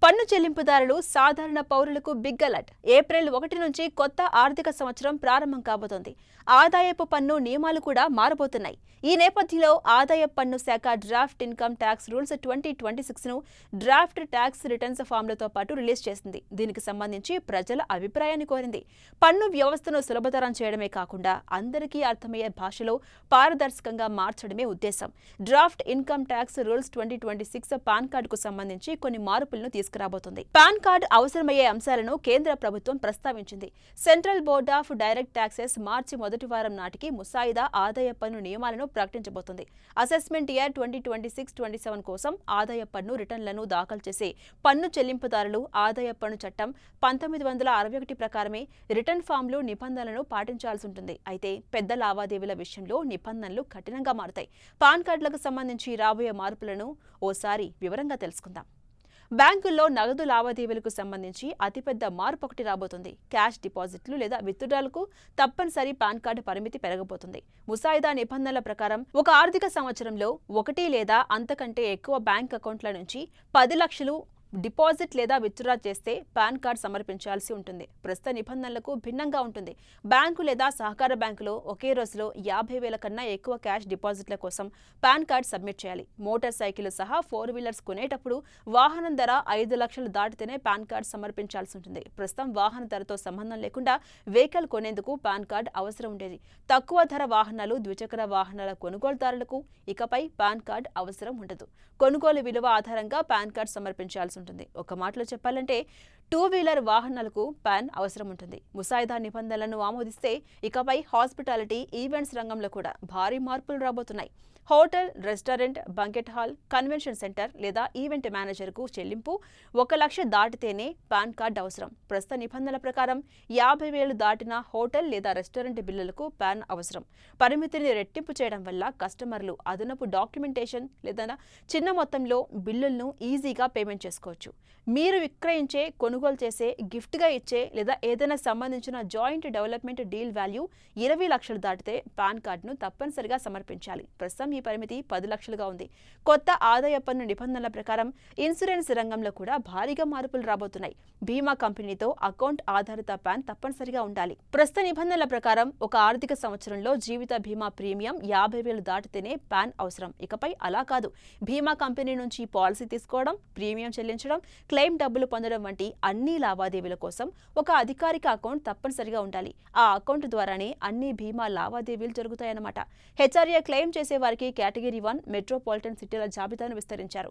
పన్ను చెల్లింపుదారులు సాధారణ పౌరులకు బిగ్ అలర్ట్. ఏప్రిల్ 1 నుంచి కొత్త ఆర్థిక సంవత్సరం ప్రారంభం కాబోతోంది. ఆదాయపు పన్ను నియమాలు కూడా మారబోతున్నాయి. ఈ నేపథ్యంలో ఆదాయ పన్ను శాఖ డ్రాఫ్ట్ ఇన్కమ్ ట్యాక్స్ రూల్స్ 2026 ను డ్రాఫ్ట్ ట్యాక్స్ రిటర్న్స్ ఫామ్లతో పాటు రిలీజ్ చేసింది. దీనికి సంబంధించి ప్రజల అభిప్రాయాన్ని కోరింది. పన్ను వ్యవస్థను సులభతరం చేయడమే కాకుండా అందరికీ అర్థమయ్యే భాషలో పారదర్శకంగా మార్చడమే ఉద్దేశం. Draft income tax rules 2026 pan కార్డుకు సంబంధించి కొన్ని మార్పులను తీసుకురాబోతుంది. పాన్ కార్డు అవసరమయ్యే అంశాలను కేంద్ర ప్రభుత్వం ప్రస్తావించింది. Central Board of Direct Taxes మార్చి మొదటి వారం నాటికి ముసాయిదా ఆదాయ పన్ను నియమాలను ప్రకటించబోతుంది. అసెస్మెంట్ ఇయర్ 2026-27 కోసం ఆదాయ పన్ను రిటర్న్లను దాఖలు చేసే పన్ను చెల్లింపుదారులు ఆదాయ పన్ను చట్టం 1961 ప్రకారమే రిటర్న్ ఫామ్లు నిబంధనలను పాటించాల్సి ఉంటుంది. అయితే పెద్ద లావాదేవీల విషయంలో నిబంధనలు కఠినంగా మారుతాయి. పాన్ కార్డులకు సంబంధించి రాబోయే మార్పులను ఓసారి వివరంగా తెలుసుకుందాం. బ్యాంకుల్లో నగదు లావాదేవీలకు సంబంధించి అతిపెద్ద మార్పు ఒకటి రాబోతుంది. క్యాష్ డిపాజిట్లు లేదా విత్డ్రాలకు తప్పనిసరి పాన్ కార్డు పరిమితి పెరగబోతుంది. ముసాయిదా నిబంధనల ప్రకారం ఒక ఆర్థిక సంవత్సరంలో 1 లేదా అంతకంటే ఎక్కువ బ్యాంక్ అకౌంట్ల నుంచి 10 లక్షలు డిపాజిట్ లేదా విత్డ్రా చేస్తే పాన్ కార్డ్ సమర్పించాల్సి ఉంటుంది. ప్రస్తుత నిబంధనలకు భిన్నంగా ఉంటుంది. బ్యాంకు లేదా సహకార బ్యాంకులో ఒకే రోజులో 50,000 కన్నా ఎక్కువ క్యాష్ డిపాజిట్ల కోసం పాన్ కార్డ్ సబ్మిట్ చేయాలి. మోటార్ సైకిల్ సహా 4 వీలర్స్ కొనేటప్పుడు వాహనం ధర 5 లక్షలు దాటితేనే పాన్ కార్డ్ సమర్పించాల్సి ఉంటుంది. ప్రస్తుతం వాహన ధరతో సంబంధం లేకుండా వెహికల్ కొనేందుకు పాన్ కార్డ్ అవసరం ఉండేది. తక్కువ ధర వాహనాలు, ద్విచక్ర వాహనాల కొనుగోలుదారులకు ఇకపై పాన్ కార్డ్ అవసరం ఉండదు. కొనుగోలు విలువ ఆధారంగా పాన్ కార్డ్ సమర్పించాల్సి ఉంటుంది. ఒక మాటలో చెప్పాలంటే 2 వీలర్ వాహనాలకు పాన్ అవసరం ఉంటుంది. ముసాయిదా నిబంధనలను ఆమోదిస్తే ఇకపై హాస్పిటాలిటీ, ఈవెంట్స్ రంగంలో కూడా భారీ మార్పులు రాబోతున్నాయి. Hotel, restaurant, banquet hall, convention centre లేదా ఈవెంట్ మేనేజర్కు చెల్లింపు 1 లక్ష దాటితేనే పాన్ కార్డు అవసరం. ప్రస్తుత నిబంధనల ప్రకారం 50,000 దాటిన హోటల్ లేదా రెస్టారెంట్ బిల్లులకు పాన్ అవసరం. పరిమితిని రెట్టింపు చేయడం వల్ల కస్టమర్లు అదనపు డాక్యుమెంటేషన్ లేదా చిన్న మొత్తంలో బిల్లులను ఈజీగా పేమెంట్ చేసుకోవచ్చు. మీరు విక్రయించే, కొనుగోలు చేసే, గిఫ్ట్గా ఇచ్చే లేదా ఏదైనా సంబంధించిన జాయింట్ డెవలప్మెంట్ డీల్ వాల్యూ 20 లక్షలు దాటితే పాన్ కార్డును తప్పనిసరిగా సమర్పించాలి. ప్రస్తుతం ఈ పరిమితి 10 లక్షలుగా ఉంది. కొత్త ఆదాయ పన్ను నిబంధనల ప్రకారం ఇన్సూరెన్స్ రంగంలో కూడా భారీగా మార్పులు రాబోతున్నాయి. బీమా కంపెనీతో అకౌంట్ ఆధారిత పాన్ తప్పనిసరిగా ఉండాలి. ప్రస్తుత నిబంధనల ప్రకారం ఒక ఆర్థిక సంవత్సరంలో జీవిత బీమా ప్రీమియం 50,000 దాటితేనే పాన్ అవసరం. ఇకపై అలా కాదు. బీమా కంపెనీ నుంచి పాలసీ తీసుకోవడం, ప్రీమియం చెల్లించడం, క్లెయిమ్ డబ్బులు పొందడం వంటి అన్ని లావాదేవీల కోసం ఒక అధికారిక అకౌంట్ తప్పనిసరిగా ఉండాలి. ఆ అకౌంట్ ద్వారానే అన్ని బీమా లావాదేవీలు జరుగుతాయన్నమాట. హెచ్ఆర్ఏ క్లెయిమ్ చేసే వారికి కేటగిరీ 1 మెట్రోపాలిటన్ సిటీల జాబితాను విస్తరించారు.